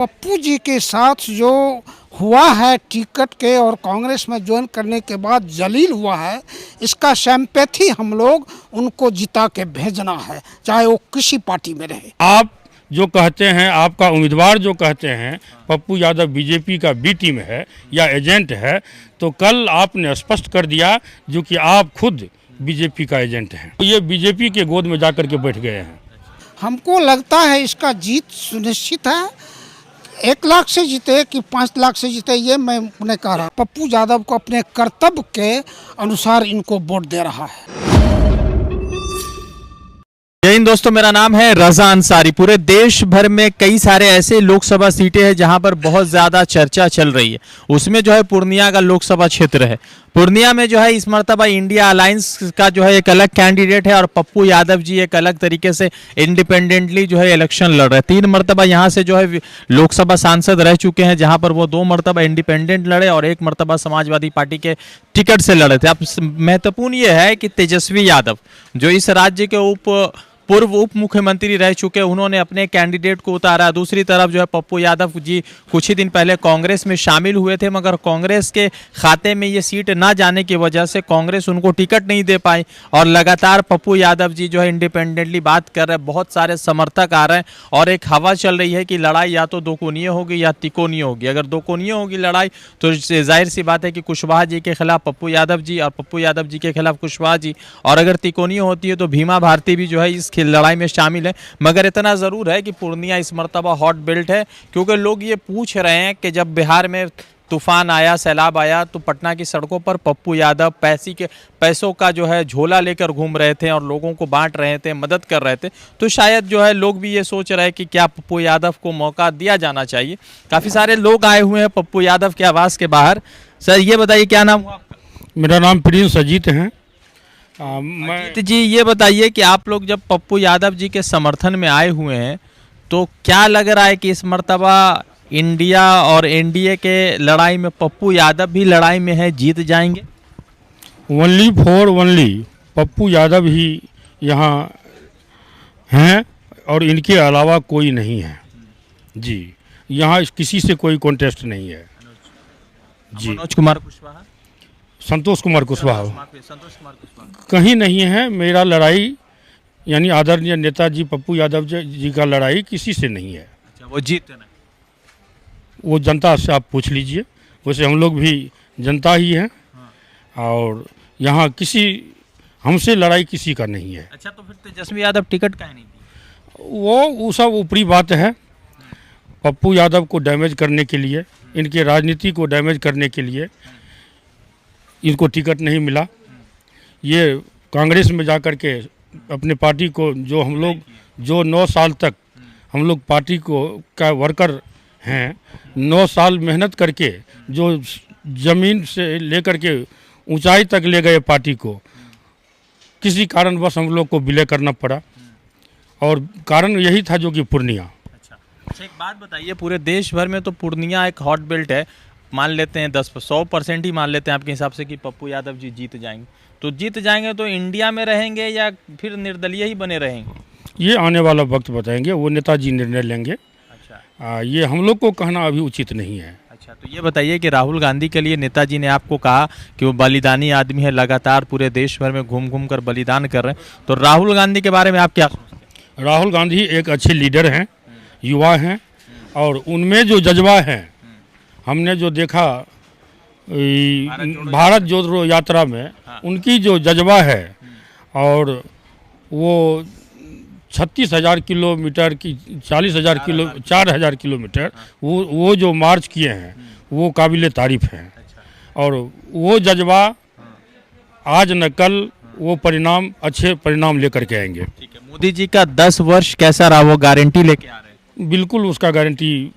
पप्पू जी के साथ जो हुआ है टिकट के और कांग्रेस में ज्वाइन करने के बाद जलील हुआ है, इसका सिंपैथी हम लोग उनको जिता के भेजना है, चाहे वो किसी पार्टी में रहे। आप जो कहते हैं, आपका उम्मीदवार जो कहते हैं पप्पू यादव बीजेपी का बी टीम है या एजेंट है, तो कल आपने स्पष्ट कर दिया जो कि आप खुद बीजेपी का एजेंट हैं। ये बीजेपी के गोद में जाकर के बैठ गए हैं। हमको लगता है इसका जीत सुनिश्चित है। 1 लाख से जीते कि 5 लाख से जीते ये मैं नहीं कह रहा। पप्पू यादव को अपने कर्तव्य के अनुसार इनको वोट दे रहा है। जय हिंद दोस्तों, मेरा नाम है रजा अंसारी। पूरे देश भर में कई सारे ऐसे लोकसभा सीटें हैं जहां पर बहुत ज़्यादा चर्चा चल रही है। उसमें जो है पूर्णिया का लोकसभा क्षेत्र है। पूर्णिया में जो है इस मर्तबा इंडिया अलायंस का जो है एक अलग कैंडिडेट है और पप्पू यादव जी एक अलग तरीके से इंडिपेंडेंटली जो है इलेक्शन लड़ रहे हैं। 3 मर्तबा यहाँ से जो है लोकसभा सांसद रह चुके हैं, जहाँ पर वो 2 मर्तबा इंडिपेंडेंट लड़े और 1 मर्तबा समाजवादी पार्टी के टिकट से लड़े थे। अब महत्वपूर्ण ये है कि तेजस्वी यादव जो इस राज्य के पूर्व उप मुख्यमंत्री रह चुके, उन्होंने अपने कैंडिडेट को उतारा। दूसरी तरफ जो है पप्पू यादव जी कुछ ही दिन पहले कांग्रेस में शामिल हुए थे, मगर कांग्रेस के खाते में ये सीट ना जाने की वजह से कांग्रेस उनको टिकट नहीं दे पाई और लगातार पप्पू यादव जी जो है इंडिपेंडेंटली बात कर रहे हैं। बहुत सारे समर्थक आ रहे हैं और एक हवा चल रही है कि लड़ाई या तो 2 कोणीय होगी या तिकोणीय होगी। अगर 2 कोणीय होगी लड़ाई तो जाहिर सी बात है कि कुशवाहा जी के खिलाफ पप्पू यादव जी और पप्पू यादव जी के खिलाफ कुशवाहा जी, और अगर तिकोणीय होती है तो भीमा भारती भी जो है इस लड़ाई में शामिल है। मगर इतना जरूर है कि पूर्णिया इस मर्तबा हॉट बेल्ट है, क्योंकि लोग ये पूछ रहे हैं कि जब बिहार में तूफान आया, सैलाब आया, तो पटना की सड़कों पर पप्पू यादव पैसों का जो है झोला लेकर घूम रहे थे और लोगों को बांट रहे थे, मदद कर रहे थे। तो शायद जो है लोग भी ये सोच रहे हैं कि क्या पप्पू यादव को मौका दिया जाना चाहिए। काफी सारे लोग आए हुए हैं पप्पू यादव के आवास के बाहर। सर ये बताइए, क्या नाम हुआ आपका? मेरा नाम प्रिंस अजीत है। अजीत जी, ये बताइए कि आप लोग जब पप्पू यादव जी के समर्थन में आए हुए हैं तो क्या लग रहा है कि इस मर्तबा इंडिया और एनडीए के लड़ाई में पप्पू यादव भी लड़ाई में है, जीत जाएंगे? ओनली पप्पू यादव ही यहाँ हैं और इनके अलावा कोई नहीं है जी। यहाँ किसी से कोई कॉन्टेस्ट नहीं है जी। मनोज कुमार कुशवाहा, संतोष कुमार कुशवाहा कहीं नहीं है। मेरा लड़ाई यानी आदरणीय नेताजी पप्पू यादव जी का लड़ाई किसी से नहीं है। अच्छा, वो जीते ना? वो जनता से आप पूछ लीजिए। वैसे हम लोग भी जनता ही हैं और यहाँ किसी हमसे लड़ाई किसी का नहीं है। अच्छा, तो फिर तेजस्वी यादव टिकट काहे नहीं दी? वो सब ऊपरी बात है। पप्पू यादव को डैमेज करने के लिए, इनके राजनीति को डैमेज करने के लिए इनको टिकट नहीं मिला। ये कांग्रेस में जाकर के अपने पार्टी को जो 9 साल तक हम लोग पार्टी का वर्कर हैं, 9 साल मेहनत करके जो ज़मीन से लेकर के ऊंचाई तक ले गए पार्टी को, किसी कारणवश हम लोग को विलय करना पड़ा और कारण यही था जो कि पूर्णिया। अच्छा, एक बात बताइए, पूरे देश भर में तो पूर्णिया एक हॉट बेल्ट है। मान लेते हैं 100% ही मान लेते हैं आपके हिसाब से कि पप्पू यादव जी जीत जाएंगे, तो जीत जाएंगे तो इंडिया में रहेंगे या फिर निर्दलीय ही बने रहेंगे? ये आने वाला वक्त बताएंगे, वो नेताजी निर्णय लेंगे। अच्छा, ये हम लोग को कहना अभी उचित नहीं है। अच्छा, तो ये बताइए कि राहुल गांधी के लिए नेताजी ने आपको कहा कि वो बलिदानी आदमी है, लगातार पूरे देश भर में घूम घूम कर बलिदान कर रहे हैं, तो राहुल गांधी के बारे में आप क्या सोचते हैं? राहुल गांधी एक अच्छे लीडर हैं, युवा हैं और उनमें जो जज्बा है, हमने जो देखा भारत जोड़ो यात्रा में, उनकी जो जज्बा है और वो 36,000 किलोमीटर की 4,000 किलोमीटर वो जो मार्च किए हैं वो काबिल तारीफ है। और वो जज्बा आज न कल वो अच्छे परिणाम लेकर के आएंगे। ठीक है, मोदी जी का 10 वर्ष कैसा रहा, वो गारंटी लेके आ रहे हैं? बिल्कुल, उसका गारंटी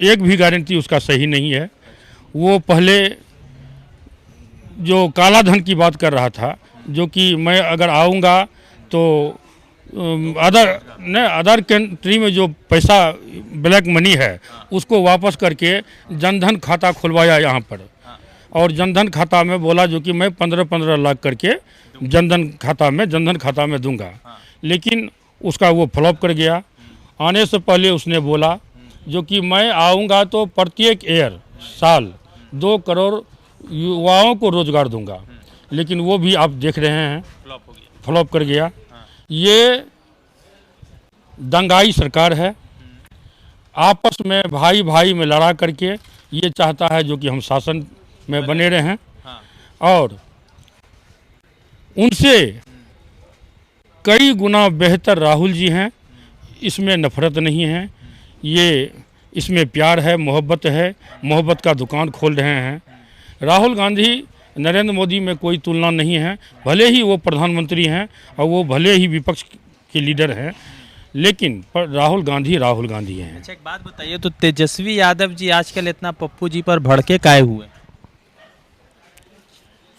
एक भी गारंटी उसका सही नहीं है। वो पहले जो काला धन की बात कर रहा था, जो कि मैं अगर आऊँगा तो अदर कंट्री में जो पैसा ब्लैक मनी है उसको वापस करके जनधन खाता खुलवाया यहाँ पर, और जनधन खाता में बोला जो कि मैं 15-15 लाख करके जनधन खाता में दूंगा। लेकिन उसका वो फ्लॉप कर गया। आने से पहले उसने बोला जो कि मैं आऊँगा तो प्रत्येक साल 2 करोड़ युवाओं को रोजगार दूंगा, लेकिन वो भी आप देख रहे हैं फ्लॉप कर गया। ये दंगाई सरकार है, आपस में भाई भाई में लड़ा करके ये चाहता है जो कि हम शासन में बने रहें, और उनसे कई गुना बेहतर राहुल जी हैं। इसमें नफरत नहीं है, ये इसमें प्यार है, मोहब्बत का दुकान खोल रहे हैं। राहुल गांधी नरेंद्र मोदी में कोई तुलना नहीं है, भले ही वो प्रधानमंत्री हैं और वो भले ही विपक्ष के लीडर हैं, लेकिन पर राहुल गांधी हैं। अच्छा, एक बात बताइए, तो तेजस्वी यादव जी आजकल इतना पप्पू जी पर भड़के काहे हुए?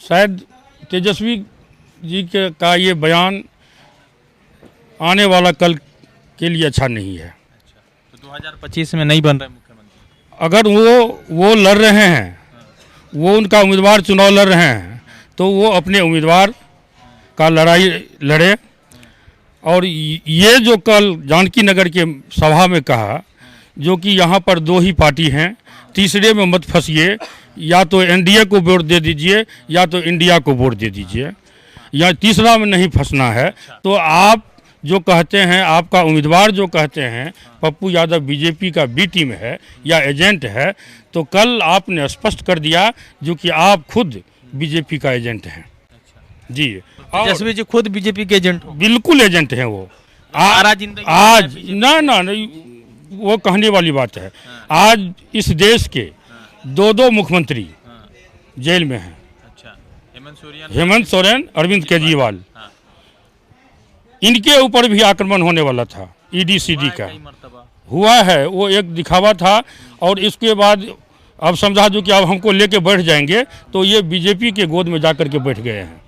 शायद तेजस्वी जी का ये बयान आने वाला कल के लिए अच्छा नहीं है। तो 2025 में नहीं बन रहे मुख्यमंत्री? अगर वो लड़ रहे हैं, वो उनका उम्मीदवार चुनाव लड़ रहे हैं, तो वो अपने उम्मीदवार का लड़ाई लड़े। और ये जो कल जानकी नगर के सभा में कहा, जो कि यहाँ पर 2 ही पार्टी हैं, तीसरे में मत फंसिए, या तो एनडीए को वोट दे दीजिए या तो इंडिया को वोट दे दीजिए, या तीसरा में नहीं फंसना है। तो आप जो कहते हैं, आपका उम्मीदवार जो कहते हैं पप्पू यादव बीजेपी का बी टीम है या एजेंट है, तो कल आपने स्पष्ट कर दिया जो कि आप खुद बीजेपी का एजेंट हैं। जी, तेजस्वी जी खुद बीजेपी के एजेंट हो? बिल्कुल एजेंट हैं वो। आज ना वो कहने वाली बात है। आज इस देश के 2 मुख्यमंत्री जेल में हैं। अच्छा, हेमंत सोरेन, अरविंद केजरीवाल। इनके ऊपर भी आक्रमण होने वाला था, ईडी-सीडी का हुआ है, वो एक दिखावा था। और इसके बाद अब समझा जो कि अब हमको लेके बैठ जाएंगे, तो ये बीजेपी के गोद में जाकर के बैठ गए हैं।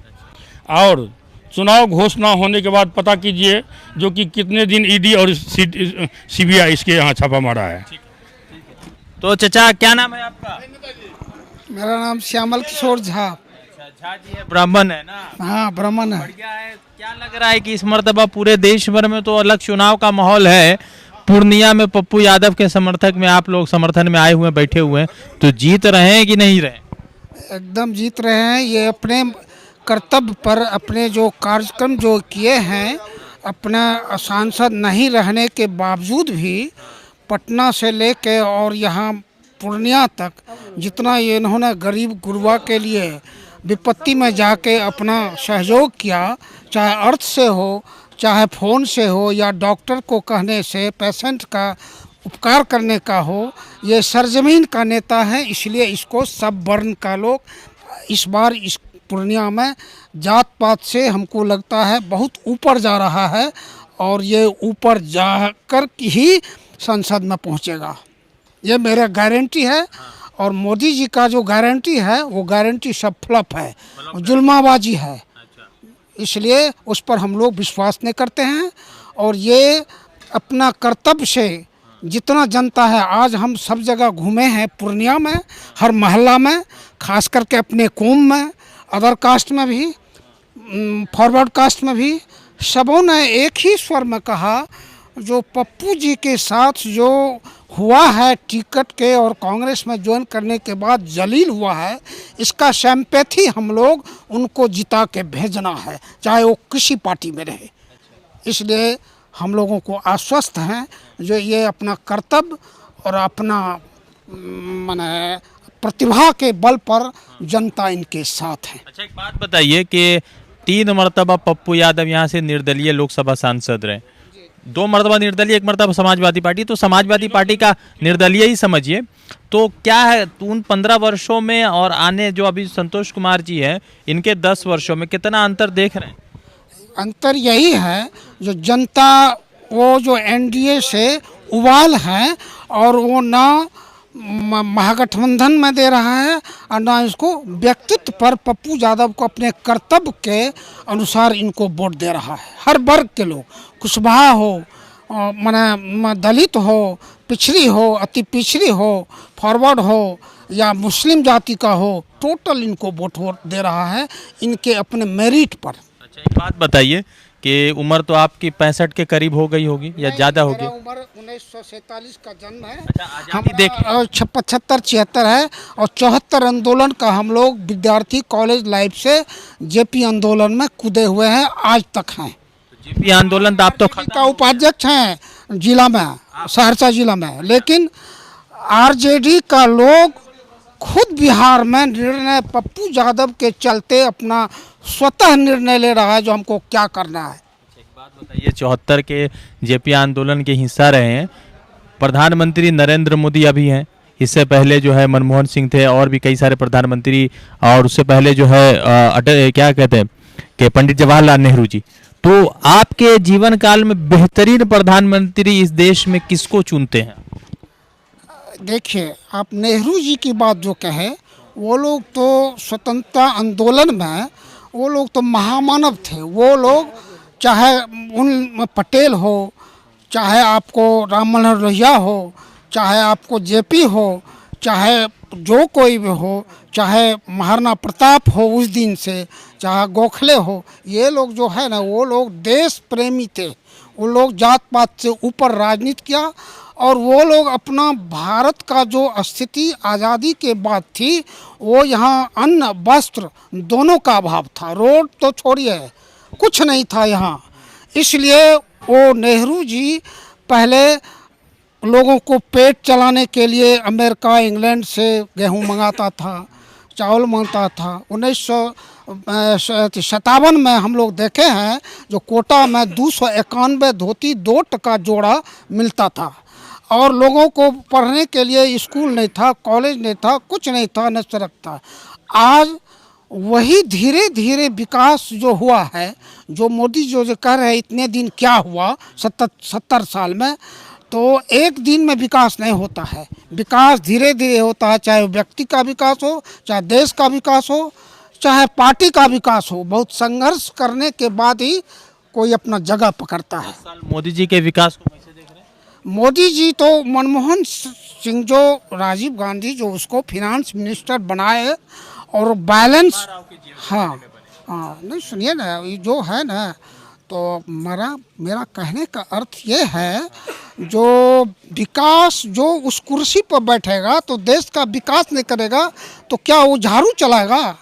और चुनाव घोषणा होने के बाद पता कीजिए जो कि कितने दिन ईडी और सीबीआई इसके यहाँ छापा मारा है। तो चचा, क्या नाम है आपका? मेरा नाम श्यामल किशोर झा। झा जी है, ब्राह्मण है ना? हाँ, ब्राह्मण है। बढ़िया है। क्या लग रहा है कि इस मर्तबा पूरे देश भर में तो अलग चुनाव का माहौल है, पूर्णिया में पप्पू यादव के समर्थक में आप लोग समर्थन में आए हुए हैं, बैठे हुए हैं, तो जीत रहे हैं कि नहीं रहे? एकदम जीत रहे हैं। ये अपने कर्तव्य पर अपने जो कार्यक्रम जो किए हैं, अपना सांसद नहीं रहने के बावजूद भी पटना से लेके और यहाँ पूर्णिया तक जितना ये इन्होंने गरीब गुरबा के लिए विपत्ति में जाके अपना सहयोग किया, चाहे अर्थ से हो, चाहे फ़ोन से हो, या डॉक्टर को कहने से पेशेंट का उपकार करने का हो, ये सरजमीन का नेता है। इसलिए इसको सब वर्ण का लोग इस बार इस पूर्णिया में जात पात से हमको लगता है बहुत ऊपर जा रहा है, और ये ऊपर जाकर ही संसद में पहुंचेगा, ये मेरा गारंटी है। और मोदी जी का जो गारंटी है वो गारंटी सब फ्लॉप है, जुल्माबाजी है। इसलिए उस पर हम लोग विश्वास नहीं करते हैं। और ये अपना कर्तव्य से जितना जनता है, आज हम सब जगह घूमे हैं पूर्णिया में, हर मोहल्ला में, खास करके अपने कौम में, अदर कास्ट में भी, फॉरवर्ड कास्ट में भी, सबों ने एक ही स्वर में कहा जो पप्पू जी के साथ जो हुआ है टिकट के और कांग्रेस में ज्वाइन करने के बाद जलील हुआ है, इसका सिंपैथी हम लोग उनको जिता के भेजना है, चाहे वो किसी पार्टी में रहे। इसलिए हम लोगों को आश्वस्त हैं जो ये अपना कर्तव्य और अपना माने प्रतिभा के बल पर जनता इनके साथ है। अच्छा, एक बात बताइए कि 3 मरतबा पप्पू यादव यहाँ से निर्दलीय लोकसभा सांसद रहे, 2 मरतबा निर्दलीय, 1 मरतबा समाजवादी पार्टी, तो समाजवादी पार्टी का निर्दलीय ही समझिए। तो क्या है उन 15 वर्षों में और आने जो अभी संतोष कुमार जी हैं इनके 10 वर्षों में कितना अंतर देख रहे हैं? अंतर यही है जो जनता वो जो एनडीए से उबाल है, और वो ना महागठबंधन में दे रहा है और ना इसको व्यक्तित्व पर पप्पू यादव को अपने कर्तव्य के अनुसार इनको वोट दे रहा है। हर वर्ग के लोग, कुशवाहा हो, माने दलित हो, पिछड़ी हो, अति पिछड़ी हो, फॉरवर्ड हो या मुस्लिम जाति का हो, टोटल इनको वोट दे रहा है इनके अपने मेरिट पर। अच्छा, एक बात बताइए कि उम्र तो आपकी 65 के करीब हो गई होगी या ज़्यादा होगी? मेरा उम्र 1947 का जन्म है। आज़ादी देख 75-76 है और 74 आंदोलन का हम लोग विद्यार्थी कॉलेज लाइफ से जेपी आंदोलन में कूदे हुए हैं, आज तक हैं। जेपी आंदोलन तो आप तो का उपाध्यक्ष हैं जिला में, सहरसा जिला में, लेकिन आरजेडी का लोग खुद बिहार में निर्णय पप्पू यादव के चलते अपना स्वतः निर्णय ले रहा है जो हमको क्या करना है। एक बात बताइए, 74 के जेपी आंदोलन के हिस्सा रहे हैं, प्रधानमंत्री नरेंद्र मोदी अभी हैं, इससे पहले जो है मनमोहन सिंह थे और भी कई सारे प्रधानमंत्री, और उससे पहले जो है अटल क्या कहते हैं कि पंडित जवाहरलाल नेहरू जी। तो आपके जीवन काल में बेहतरीन प्रधानमंत्री इस देश में किसको चुनते हैं? देखिए, आप नेहरू जी की बात जो कहे, वो लोग तो स्वतंत्रता आंदोलन में वो लोग तो महामानव थे। वो लोग चाहे उन पटेल हो, चाहे आपको राम मनोहर लोहिया हो, चाहे आपको जेपी हो, चाहे जो कोई भी हो, चाहे महाराणा प्रताप हो उस दिन से, चाहे गोखले हो, ये लोग जो है ना, वो लोग देश प्रेमी थे। वो लोग जात पात से ऊपर राजनीति किया और वो लोग अपना भारत का जो स्थिति आज़ादी के बाद थी, वो यहाँ अन्न वस्त्र दोनों का अभाव था, रोड तो छोड़िए कुछ नहीं था यहाँ। इसलिए वो नेहरू जी पहले लोगों को पेट चलाने के लिए अमेरिका इंग्लैंड से गेहूँ मंगाता था, चावल मांगता था। 1957 में हम लोग देखे हैं जो कोटा में 291 धोती 2 टका जोड़ा मिलता था और लोगों को पढ़ने के लिए स्कूल नहीं था, कॉलेज नहीं था, कुछ नहीं था, न सड़क था। आज वही धीरे धीरे विकास जो हुआ है, जो मोदी जो कह रहे हैं इतने दिन क्या हुआ 70 साल में, तो एक दिन में विकास नहीं होता है। विकास धीरे धीरे होता है, चाहे व्यक्ति का विकास हो, चाहे देश का विकास हो, चाहे पार्टी का विकास हो। बहुत संघर्ष करने के बाद ही कोई अपना जगह पकड़ता है। मोदी जी के विकास को कैसे देख रहे हैं? मोदी जी तो मनमोहन सिंह जो राजीव गांधी जो उसको फिनांस मिनिस्टर बनाए और बैलेंस, हाँ हाँ, नहीं सुनिए ना, ये जो है ना, तो मेरा कहने का अर्थ ये है जो विकास जो उस कुर्सी पर बैठेगा तो देश का विकास नहीं करेगा तो क्या वो झाड़ू चलाएगा?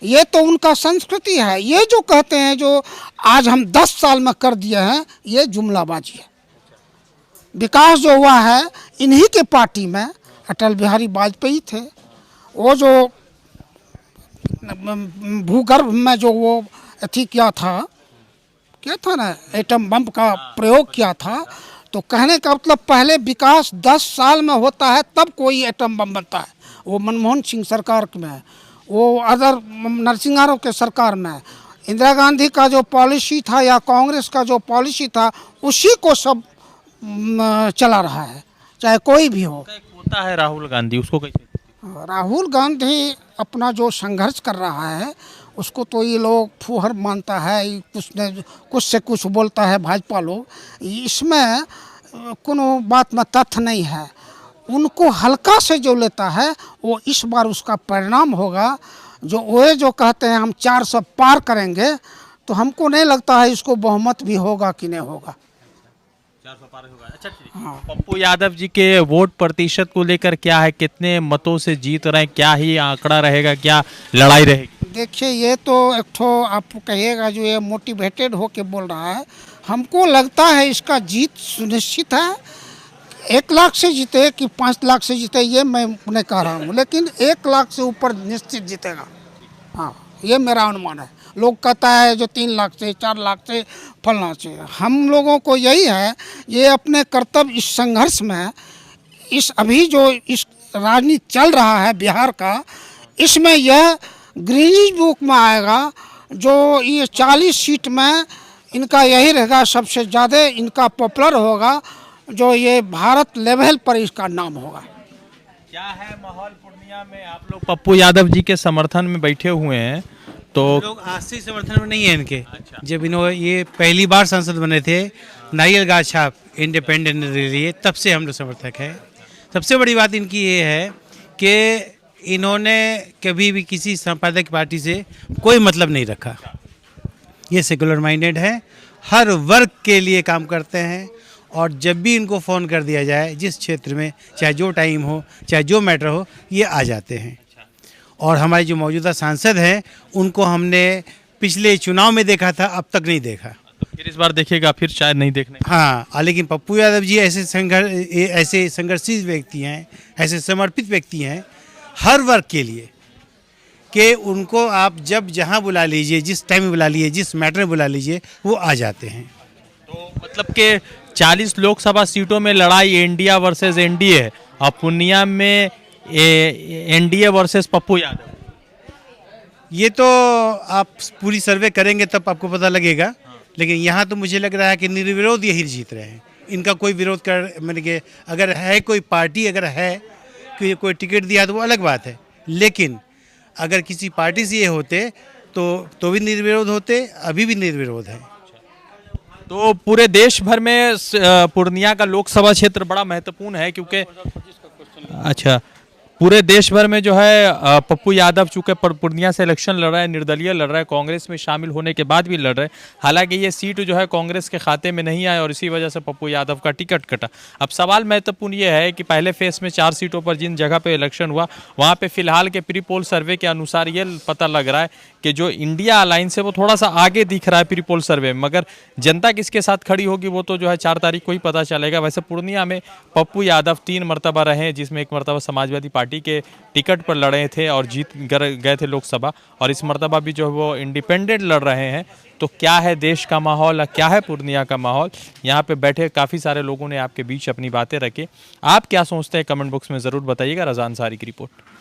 ये तो उनका संस्कृति है। ये जो कहते हैं जो आज हम 10 साल में कर दिए हैं, ये जुमलाबाजी है। विकास जो हुआ है इन्हीं के पार्टी में, अटल बिहारी वाजपेयी थे, वो जो भूगर्भ में जो वो अथी क्या था ना, एटम बम का प्रयोग किया था। तो कहने का मतलब पहले विकास 10 साल में होता है तब कोई एटम बम बनता है। वो मनमोहन सिंह सरकार में, वो अदर नरसिंह के सरकार में, इंदिरा गांधी का जो पॉलिसी था या कांग्रेस का जो पॉलिसी था उसी को सब चला रहा है, चाहे कोई भी हो। होता है राहुल गांधी, उसको कैसे? राहुल गांधी अपना जो संघर्ष कर रहा है उसको तो ये लोग फूहर मानता है, कुछ से कुछ बोलता है भाजपा लोग, इसमें कोनो बात में तथ्य नहीं है। उनको हल्का से जो लेता है वो इस बार उसका परिणाम होगा। जो वो जो कहते हैं हम 400 पार करेंगे, तो हमको नहीं लगता है इसको बहुमत भी होगा कि नहीं होगा। 400 पार होगा। अच्छा, हाँ। पप्पू यादव जी के वोट प्रतिशत को लेकर क्या है, कितने मतों से जीत रहे हैं, क्या ही आंकड़ा रहेगा, क्या लड़ाई रहेगी? देखिए, ये तो एक ठो आप कहिएगा जो ये मोटिवेटेड होके बोल रहा है, हमको लगता है इसका जीत सुनिश्चित है। 1 लाख से जीते कि 5 लाख से जीते ये मैं नहीं कह रहा हूँ, लेकिन 1 लाख से ऊपर निश्चित जीतेगा। हाँ, ये मेरा अनुमान है। लोग कहता है जो 3 लाख से 4 लाख से फलना चाहिए। हम लोगों को यही है, ये अपने कर्तव्य इस संघर्ष में, इस अभी जो इस राजनीति चल रहा है बिहार का, इसमें यह ग्रीनिज बुक में आएगा। जो ये 40 सीट में इनका यही रहेगा, सबसे ज़्यादा इनका पॉपुलर होगा, जो ये भारत लेवल पर इसका नाम होगा। क्या है माहौल पूर्णिया में? आप लोग पप्पू यादव जी के समर्थन में बैठे हुए हैं, तो लोग आज से समर्थन में नहीं है इनके। अच्छा। जब इन्होंने ये पहली बार सांसद बने थे, नारियल गाछ छाप इंडिपेंडेंट लिए, तब से हम लोग समर्थक हैं। सबसे बड़ी बात इनकी ये है कि इन्होंने कभी भी किसी सांप्रदायिक पार्टी से कोई मतलब नहीं रखा। ये सेकुलर माइंडेड है हर वर्ग के लिए काम करते हैं। और जब भी इनको फ़ोन कर दिया जाए, जिस क्षेत्र में चाहे जो टाइम हो, चाहे जो मैटर हो, ये आ जाते हैं। और हमारे जो मौजूदा सांसद हैं, उनको हमने पिछले चुनाव में देखा था, अब तक नहीं देखा। फिर इस बार देखिएगा, फिर शायद नहीं देखने। हाँ, लेकिन पप्पू यादव जी ऐसे संघर्षशील व्यक्ति हैं, ऐसे समर्पित व्यक्ति हैं हर वर्ग के लिए, कि उनको आप जब जहाँ बुला लीजिए, जिस टाइम में बुला लीजिए, जिस मैटर में बुला लीजिए, वो आ जाते हैं। तो मतलब कि 40 लोकसभा सीटों में लड़ाई इंडिया वर्सेस एनडीए है, और पूर्णिया में एनडीए वर्सेस पप्पू यादव। ये तो आप पूरी सर्वे करेंगे तब आपको पता लगेगा। लेकिन यहाँ तो मुझे लग रहा है कि निर्विरोध यही जीत रहे हैं। इनका कोई विरोध कर, मैंने कि अगर है कोई पार्टी, अगर है कि कोई टिकट दिया तो वो अलग बात है, लेकिन अगर किसी पार्टी से ये होते तो भी निर्विरोध होते, अभी भी निर्विरोध है। तो पूरे देश भर में पूर्णिया का लोकसभा क्षेत्र बड़ा महत्वपूर्ण है, क्योंकि अच्छा, पूरे देश भर में जो है पप्पू यादव चूंकि पूर्णिया से इलेक्शन लड़ रहा है, निर्दलीय लड़ रहा है, कांग्रेस में शामिल होने के बाद भी लड़ रहे हैं। हालांकि ये सीट जो है कांग्रेस के खाते में नहीं आई और इसी वजह से पप्पू यादव का टिकट कटा। अब सवाल महत्वपूर्ण ये है कि पहले फेस में 4 सीटों पर जिन जगह पे इलेक्शन हुआ, वहाँ पे फिलहाल के प्री पोल सर्वे के अनुसार ये पता लग रहा है कि जो इंडिया अलायंस है वो थोड़ा सा आगे दिख रहा है प्री पोल सर्वे में, मगर जनता किसके साथ खड़ी होगी वो तो जो है 4 तारीख को ही पता चलेगा। वैसे पूर्णिया में पप्पू यादव 3 मरतबा रहे हैं, जिसमें एक मरतबा समाजवादी पार्टी के टिकट पर लड़े थे और जीत गए थे लोकसभा, और इस मरतबा भी जो है वो इंडिपेंडेंट लड़ रहे हैं। तो क्या है देश का माहौल, क्या है पूर्णिया का माहौल, यहाँ पे बैठे काफ़ी सारे लोगों ने आपके बीच अपनी बातें रखी। आप क्या सोचते हैं कमेंट बॉक्स में ज़रूर बताइएगा। रज़ा अंसारी की रिपोर्ट।